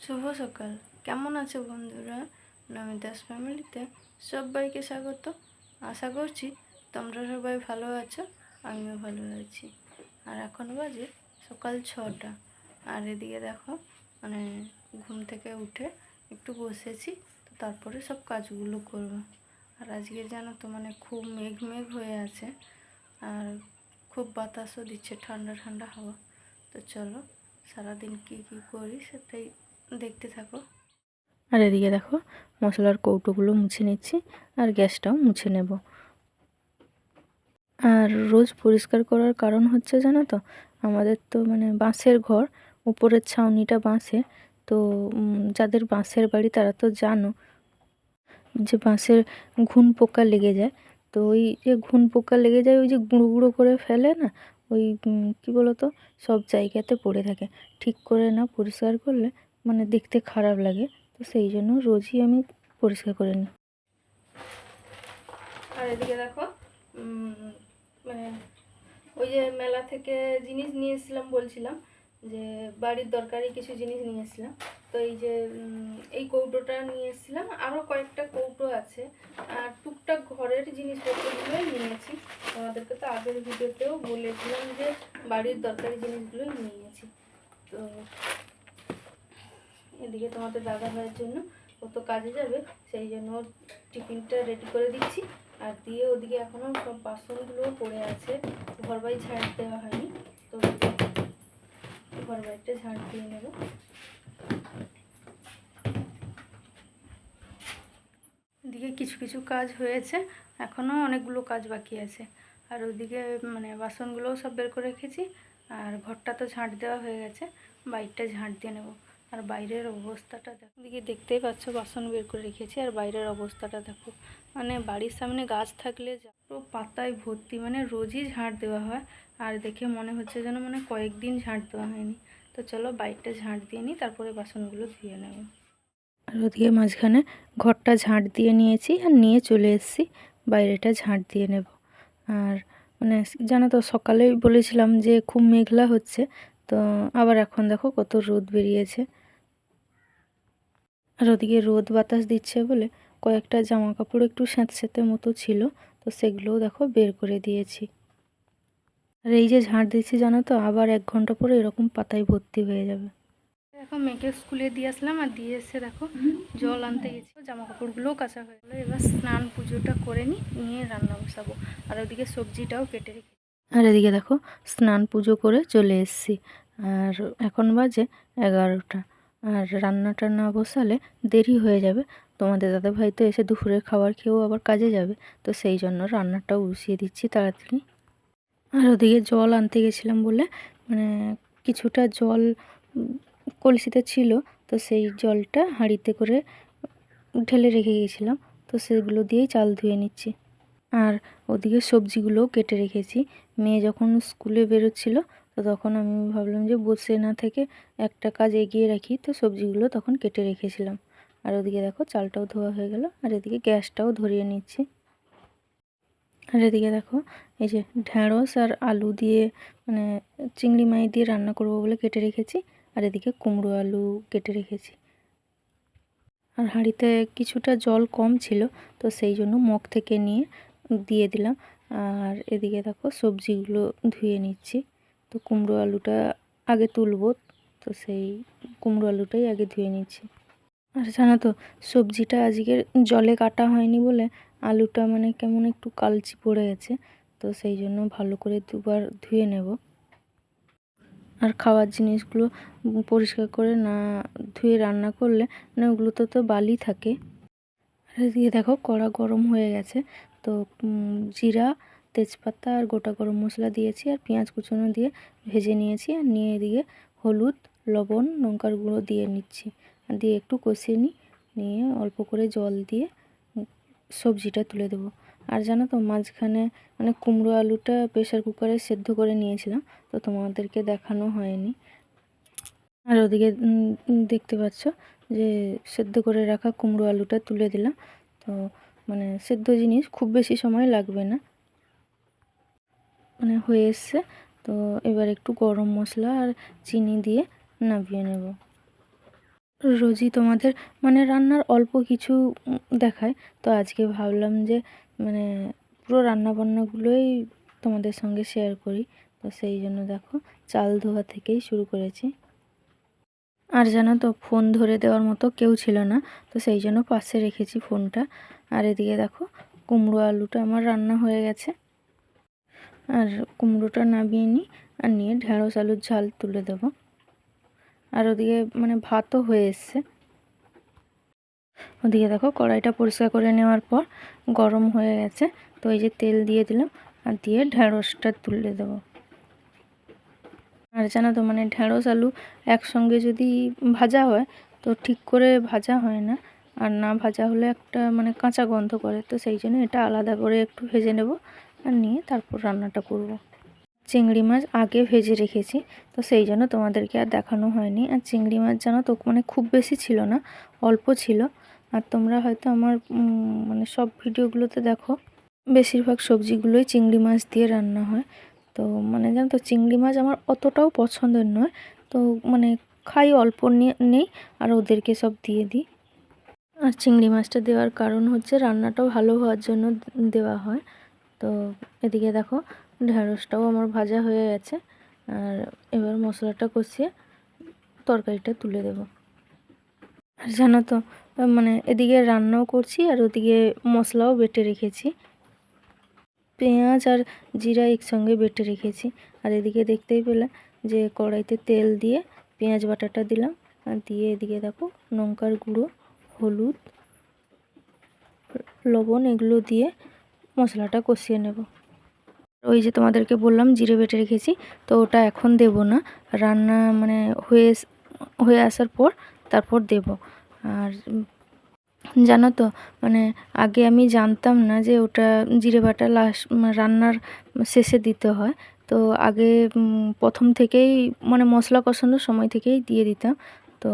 শুভ সকাল। কেমন আছো বন্ধুরা? নমিতাস ফ্যামিলিতে সবাইকে স্বাগত। আশা করছি তোমরা সবাই ভালো আছো, আমিও ভালো আছি। আর এখন বাজে সকাল 6টা। আর এদিকে দেখো ঘুম থেকে উঠে একটু বসেছি, তো তারপরে সব কাজগুলো করব। আর আজকে জানো তো খুব মেঘ মেঘ হয়ে আছে, আর খুব বাতাসও দিচ্ছে, ঠান্ডা ঠান্ডা হাওয়া। তো চলো সারাদিন কি কি করি সেটাই দেখতে থাকো। আর এদিকে দেখো মশলার কৌটোগুলো মুছে নিচ্ছি, আর গ্যাসটাও মুছে নেব। আর রোজ পরিষ্কার করার কারণ হচ্ছে জানো তো, আমাদের তো বাঁশের ঘর, উপরের ছাউনিটা বাঁশের। তো যাদের বাঁশের বাড়ি তারা তো জানো যে বাঁশের ঘুন পোকা লেগে যায়। তো ওই যে ঘুন পোকা লেগে যায়, ওই যে গুঁড়ো গুঁড়ো করে ফেলে না, ওই কী বলো তো, সব জায়গাতে পড়ে থাকে। ঠিক করে না পরিষ্কার করলে দেখতে খারাপ লাগে। তো সেই জন্য রোজই আমি পরিষ্কার করে নিই। আর এদিকে দেখো মানে ওই যে মেলা থেকে জিনিস নিয়ে এসেছিলাম, বলছিলাম যে বাড়ির দরকারি কিছু জিনিস নিয়ে এসেছিলাম। তো এই যে এই কৌটোটা নিয়ে এসেছিলাম, আরও কয়েকটা কৌটো আছে, আর টুকটাক ঘরের জিনিসপত্রগুলোই নিয়েছি। আমাদেরকে তো আগের ভিডিওতেও বলেছিলাম যে বাড়ির দরকারি জিনিসগুলোই নিয়েছি। তো এদিকে তোমাদের দাদা ভাইয়ের জন্য ও তো কাজে যাবে, সেই জন্য টিফিনটা রেডি করে দিচ্ছি। আর দিয়ে ওদিকে এখনও সব বাসনগুলোও পড়ে আছে, ঘর বাড়ি ঝাড় দেওয়া হয়নি। তো ঘর বাড়িটা ঝাড় দিয়ে নেব। এদিকে কিছু কিছু কাজ হয়েছে, এখনও অনেকগুলো কাজ বাকি আছে। আর ওদিকে বাসনগুলোও সব বের করে রেখেছি। আর ঘরটা তো ঝাঁট দেওয়া হয়ে গেছে, বাইরটা ঝাঁট দিয়ে নেব। আর বাইরের অবস্থাটা দেখো, এদিকে দেখতেই পাচ্ছ বাসন বের করে রেখেছি। আর বাইরের অবস্থাটা দেখো, বাড়ির সামনে গাছ থাকলে পুরো পাতায় ভর্তি, রোজই ঝাঁট দেওয়া হয়। আর দেখে মনে হচ্ছে যেন কয়েকদিন ঝাঁট দেওয়া হয়নি। তো চলো বাইরটা ঝাঁট দিয়ে নিই, তারপরে বাসনগুলো ধুয়ে নেব। আর ওদিকে মাঝখানে ঘরটা ঝাঁট দিয়ে নিয়েছি, আর নিয়ে চলে এসেছি বাইরেটা ঝাঁট দিয়ে নেব। আর জানো তো, সকালেই বলেছিলাম যে খুব মেঘলা হচ্ছে, তো আবার এখন দেখো কত রোদ বেরিয়েছে। আর ওদিকে রোদ বাতাস দিচ্ছে বলে কয়েকটা জামা কাপড় একটু স্যাঁতস্যাঁতে মতো ছিল, তো সেগুলোও দেখো বের করে দিয়েছি। আর এই যে ঝাঁট দিচ্ছি জানো তো, আবার 1 ঘন্টা পরে এরকম পাতায় ভর্তি হয়ে যাবে। এখন মেয়েকে স্কুলে দিয়ে আসলাম, আর দিয়ে এসে দেখো জল আনতে গেছি, জামা কাপড়গুলোও কাঁচা হয়ে গেলো। এবার স্নান পুজোটা করে নিয়ে রান্না বসাবো। আর ওদিকে সবজিটাও কেটে রেখে, আর এদিকে দেখো স্নান পুজো করে চলে এসেছি। আর এখন বাজে 11টা। আর রান্নাটা না বসালে দেরি হয়ে যাবে। তোমাদের দাদাভাই তো এসে দুপুরের খাবার খেয়েও আবার কাজে যাবে, তো সেই জন্য রান্নাটাও বসিয়ে দিচ্ছি তাড়াতাড়ি। আর ওদিকে জল আনতে গেছিলাম বলে কিছুটা জল কলসিতে ছিল, তো সেই জলটা হাঁড়িতে করে ঢেলে রেখে গিয়েছিলাম, তো সেগুলো দিয়েই চাল ধুয়ে নিচ্ছি। আর ওদিকে সবজিগুলোও কেটে রেখেছি। মেয়ে যখন স্কুলে বেরোচ্ছিল, তো তখন আমি ভাবলাম যে বসে না থেকে একটা কাজ এগিয়ে রাখি, তো সবজিগুলো তখন কেটে রেখেছিলাম। আর ওদিকে দেখো চালটাও ধোয়া হয়ে গেল, আর এদিকে গ্যাসটাও ধরিয়ে নিচ্ছি। আর এদিকে দেখো এই যে ঢ্যাঁড়স আর আলু দিয়ে চিংড়ি মাছ দিয়ে রান্না করবো বলে কেটে রেখেছি। আর এদিকে কুমড়ো আলু কেটে রেখেছি। আর হাঁড়িতে কিছুটা জল কম ছিল, তো সেই জন্য মগ থেকে নিয়ে দিয়ে দিলাম। আর এদিকে দেখো সবজিগুলো ধুয়ে নিচ্ছি। তো কুমড়ো আলুটা আগে তুলবো, তো সেই কুমড়ো আলুটাই আগে ধুয়ে নিচ্ছি। আর জানো তো, সবজিটা আজকের জলে কাটা হয়নি বলে আলুটা কেমন একটু কালচি পড়ে গেছে, তো সেই জন্য ভালো করে দুবার ধুয়ে নেব। আর খাওয়ার জিনিসগুলো পরিষ্কার করে না ধুয়ে রান্না করলে ওগুলোতে তো বালি থাকে। আর এদিকে দেখো কড়া গরম হয়ে গেছে, তো জিরা, তেজপাতা আর গোটা গরম মশলা দিয়েছি, আর পেঁয়াজ কুচনো দিয়ে ভেজে নিয়েছি। আর নিয়ে এদিকে হলুদ, লবণ, লঙ্কার গুঁড়ো দিয়ে নিচ্ছি। আর দিয়ে একটু কষিয়ে নিয়ে অল্প করে জল দিয়ে সবজিটা তুলে দেবো। আর জানো তো, মাঝখানে কুমড়ো আলুটা প্রেশার কুকারে সেদ্ধ করে নিয়েছিলাম, তো তোমাদেরকে দেখানো হয়নি। আর ওদিকে দেখতে পাচ্ছ যে সেদ্ধ করে রাখা কুমড়ো আলুটা তুলে দিলাম। তো সেদ্ধ জিনিস খুব বেশি সময় লাগবে না, হয়ে এসছে। তো এবার একটু গরম মশলা আর চিনি দিয়ে নামিয়ে নেব। রোজই তোমাদের মানে রান্নার অল্প কিছু দেখায়, তো আজকে ভাবলাম যে মানে পুরো রান্নাবান্নাগুলোই তোমাদের সঙ্গে শেয়ার করি। তো সেই জন্য দেখো চাল ধোয়া থেকেই শুরু করেছি। আর জানো তো ফোন ধরে দেওয়ার মতো কেউ ছিল না, তো সেই জন্য পাশে রেখেছি ফোনটা। আর এদিকে দেখো কুমড়ো আলুটা আমার রান্না হয়ে গেছে। আর কুমড়োটা নামিয়ে নিই, আর নিয়ে ঢেঁড়স আলুর ঝাল তুলে দেবো। আর ওদিকে মানে ভাতও হয়ে এসছে। ওদিকে দেখো কড়াইটা পরিষ্কার করে নেওয়ার পর গরম হয়ে গেছে, তো এই যে তেল দিয়ে দিলাম, আর দিয়ে ঢেঁড়সটা তুলে দেবো। আর জানো তো মানে ঢেঁড়স আলু একসঙ্গে যদি ভাজা হয় তো ঠিক করে ভাজা হয় না, আর না ভাজা হলে একটা মানে কাঁচা গন্ধ করে, তো সেই জন্য এটা আলাদা করে একটু ভেজে নেব, আর নিয়ে তারপর রান্নাটা করব। চিংড়ি মাছ আগে ভেজে রেখেছি, তো সেই জন্য তোমাদেরকে আর দেখানো হয়নি। আর চিংড়ি মাছ জানো তো মানে খুব বেশি ছিল না, অল্প ছিল। আর তোমরা হয়তো আমার মানে সব ভিডিওগুলোতে দেখো বেশিরভাগ সবজিগুলোই চিংড়ি মাছ দিয়ে রান্না হয়। তো মানে জানো তো চিংড়ি মাছ আমার অতটাও পছন্দের নয়, তো মানে খাই অল্প নেই, আর ওদেরকে সব দিয়ে দিই। আর চিংড়ি মাছটা দেওয়ার কারণ হচ্ছে রান্নাটাও ভালো হওয়ার জন্য দেওয়া হয়। তো এদিকে দেখো ঢেঁড়সটাও আমার ভাজা হয়ে গেছে, আর এবার মশলাটা কষিয়ে তরকারিটা তুলে দেব। আর জানো তো মানে এদিকে রান্নাও করছি, আর ওদিকে মশলাও বেটে রেখেছি, পেঁয়াজ আর জিরা একসঙ্গে বেটে রেখেছি। আর এদিকে দেখতেই পেলে যে কড়াইতে তেল দিয়ে পেঁয়াজ বাটাটা দিলাম, আর দিয়ে এদিকে দেখো লঙ্কার গুঁড়ো, হলুদ, লবণ এগুলো দিয়ে মশলাটা কষিয়ে নেব। ওই যে তোমাদেরকে বললাম জিরে বেটে রেখেছি, তো ওটা এখন দেব না, রান্না মানে হয়ে আসার পর তারপর দেব। আর জানো তো মানে আগে আমি জানতাম না যে ওটা জিরে বাটা রান্নার শেষে দিতে হয়। তো আগে প্রথম থেকেই মানে মশলা কষানোর সময় থেকেই দিয়ে দিতাম। তো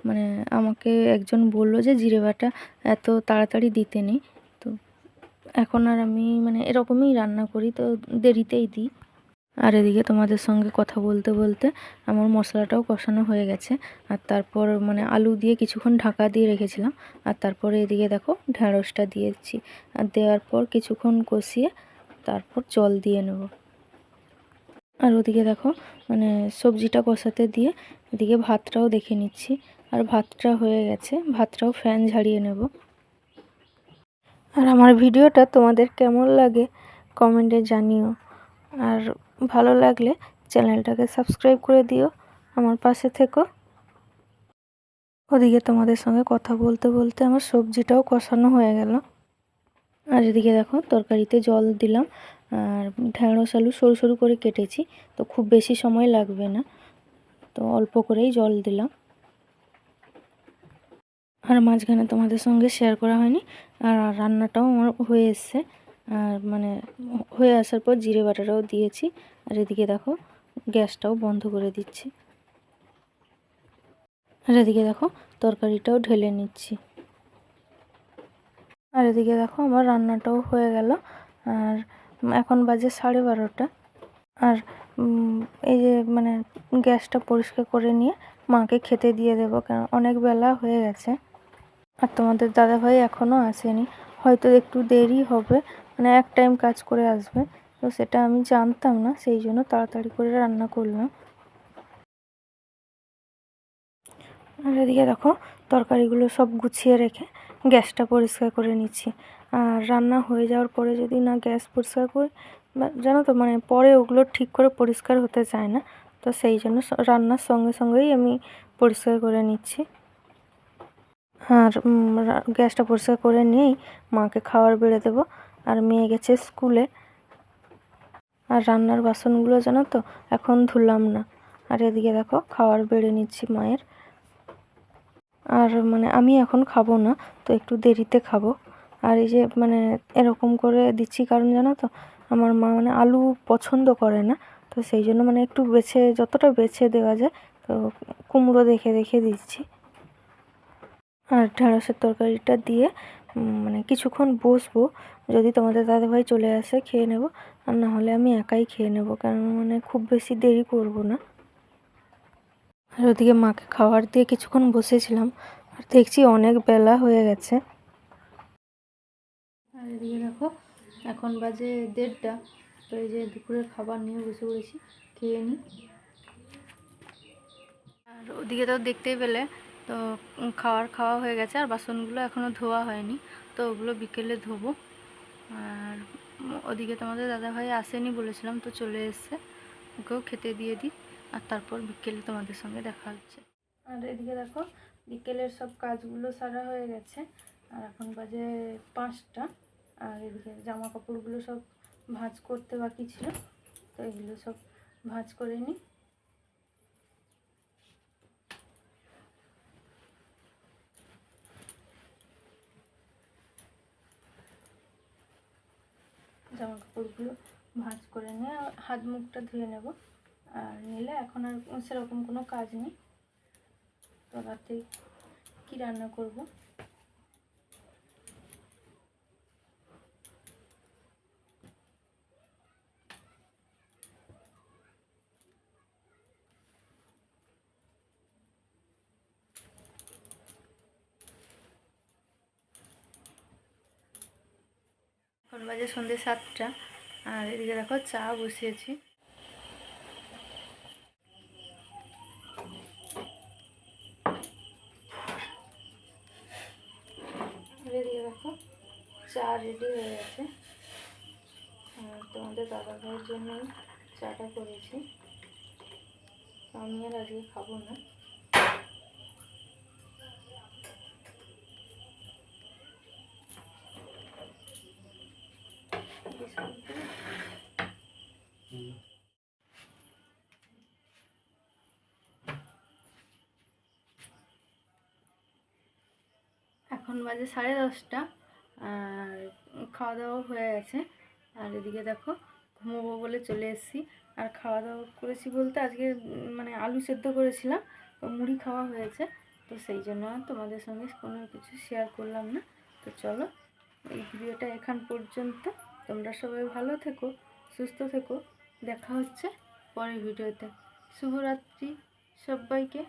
মানে আমাকে একজন বলল যে জিরে বাটা এত তাড়াতাড়ি দিতে নেই। তো এখন আর আমি মানে এরকমই রান্না করি, তো দেরিতেই দিই। আর এদিকে তোমাদের সঙ্গে কথা বলতে বলতে আমার মশলাটাও কষানো হয়ে গেছে। আর তারপর মানে আলু দিয়ে কিছুক্ষণ ঢাকা দিয়ে রেখেছিলাম, আর তারপরে এদিকে দেখো ঢেঁড়সটা দিয়েছি, আর দেওয়ার পর কিছুক্ষণ কষিয়ে তারপর জল দিয়ে নেব। আর ওদিকে দেখো মানে সবজিটা কষাতে দিয়ে এদিকে ভাতটাও দেখে নিচ্ছি, আর ভাতটা হয়ে গেছে, ভাতটাও ফ্যান ঝাড়িয়ে নেব। আর আমার ভিডিওটা তোমাদের কেমন লাগে কমেন্টে জানিও, আর ভালো লাগলে চ্যানেলটাকে সাবস্ক্রাইব করে দিও, আমার পাশে থেকো। ওদিকে তোমাদের সঙ্গে কথা বলতে বলতে আমার সবজিটাও কষানো হয়ে গেল। আর এদিকে দেখো তরকারিতে জল দিলাম, আর ঢেঁড়স আলু সরু সরু করে কেটেছি, তো খুব বেশি সময় লাগবে না, তো অল্প করেই জল দিলাম। আর মাঝখানে তোমাদের সঙ্গে শেয়ার করা হয়নি, আর রান্নাটাও আমার হয়ে এসছে। আর মানে হয়ে আসার পর জিরে বাটাটাও দিয়েছি, আর এদিকে দেখো গ্যাসটাও বন্ধ করে দিচ্ছি। আর এদিকে দেখো তরকারিটাও ঢেলে নিচ্ছি। আর এদিকে দেখো আমার রান্নাটাও হয়ে গেল, আর এখন বাজে 12:30। আর এই যে মানে গ্যাসটা পরিষ্কার করে নিয়ে মাকে খেতে দিয়ে দেবো, কারণ অনেক বেলা হয়ে গেছে। আর তোমাদের দাদাভাই এখনও আসেনি, হয়তো একটু দেরি হবে, মানে এক টাইম কাজ করে আসবে, তো সেটা আমি জানতাম না, সেই জন্য তাড়াতাড়ি করে রান্না করলাম। আর এদিকে দেখো তরকারিগুলো সব গুছিয়ে রেখে গ্যাসটা পরিষ্কার করে নিচ্ছি। আর রান্না হয়ে যাওয়ার পরে যদি না গ্যাস পরিষ্কার করি, জানো তো মানে পরে ওগুলো ঠিক করে পরিষ্কার হতে চায় না, তো সেই জন্য রান্নার সঙ্গে সঙ্গেই আমি পরিষ্কার করে নিচ্ছি। আর গ্যাসটা পরিষ্কার করে নিয়েই মাকে খাবার বেড়ে দেবো, আর মেয়ে গেছে স্কুলে। আর রান্নার বাসনগুলো জানো তো এখন ধুলাম না। আর এদিকে দেখো খাবার বেড়ে নিচ্ছি মায়ের। আর মানে আমি এখন খাবো না, তো একটু দেরিতে খাবো। আর এই যে মানে এরকম করে দিচ্ছি কারণ জানো তো আমার মা মানে আলু পছন্দ করে না, তো সেই জন্য মানে একটু বেছে যতটা বেছে দেওয়া যায়, তো কুমড়ো দেখে দেখে দিচ্ছি। আর ঢেঁড়সের তরকারিটা দিয়ে মানে কিছুক্ষণ বসবো, যদি তোমাদের দাদাভাই চলে আসে খেয়ে নেব, আর না হলে আমি একাই খেয়ে নেব, কারণ মানে খুব বেশি দেরি করব না। আর ওদিকে মাকে খাবার দিয়ে কিছুক্ষণ বসেছিলাম, আর দেখছি অনেক বেলা হয়ে গেছে। আর এদিকে দেখো এখন বাজে 1:30, তো এই যে দুপুরের খাবার নিয়ে বসে পড়েছি, খেয়ে নিই। আর ওদিকে তো দেখতেই পেলে, তো খাওয়া হয়ে গেছে, আর বাসনগুলো এখনও ধোয়া হয়নি, তো ওগুলো বিকেলে ধোবো। আর ওদিকে তোমাদের দাদাভাই আসেনি বলেছিলাম, তো চলে এসছে, ওকেও খেতে দিয়ে দিই, আর তারপর বিকেলে তোমাদের সঙ্গে দেখা হচ্ছে। আর এদিকে দেখো বিকেলের সব কাজগুলো সারা হয়ে গেছে, আর এখন বাজে 5টা। আর এদিকে জামা কাপড়গুলো সব ভাঁজ করতে বাকি ছিল, তো এগুলো সব ভাঁজ করে নিই। জামা কাপড়গুলো ভাঁজ করে নিয়ে হাত মুখটা ধুয়ে নেব, আর নিলে এখন আর সেরকম কোনো কাজ নেই। তো রাতে কী রান্না করব, এখন বাজে সন্ধ্যে 7টা। আর এদিকে দেখো চা বসিয়েছি। এদিকে দেখো চা রেডি হয়ে গেছে, আর তোমাদের দাদা ভাইয়ের জন্য চাটা করেছি, আমি আর আজকে খাবো না। এখন বাজে 10:30, আর খাওয়া দাওয়া হয়ে গেছে। আর এদিকে দেখো ঘুমোবো বলে চলে এসেছি। আর খাওয়া দাওয়া করেছি বলতে আজকে মানে আলু সেদ্ধ করেছিলাম, তো মুড়ি খাওয়া হয়েছে, তো সেই জন্য তোমাদের সঙ্গে কোনো কিছু শেয়ার করলাম না। তো চলো এই ভিডিওটা এখান পর্যন্ত। তোমরা সবাই ভালো থেকো, সুস্থ থেকো, দেখা হচ্ছে পরের ভিডিওতে। শুভরাত্রি সবাইকে।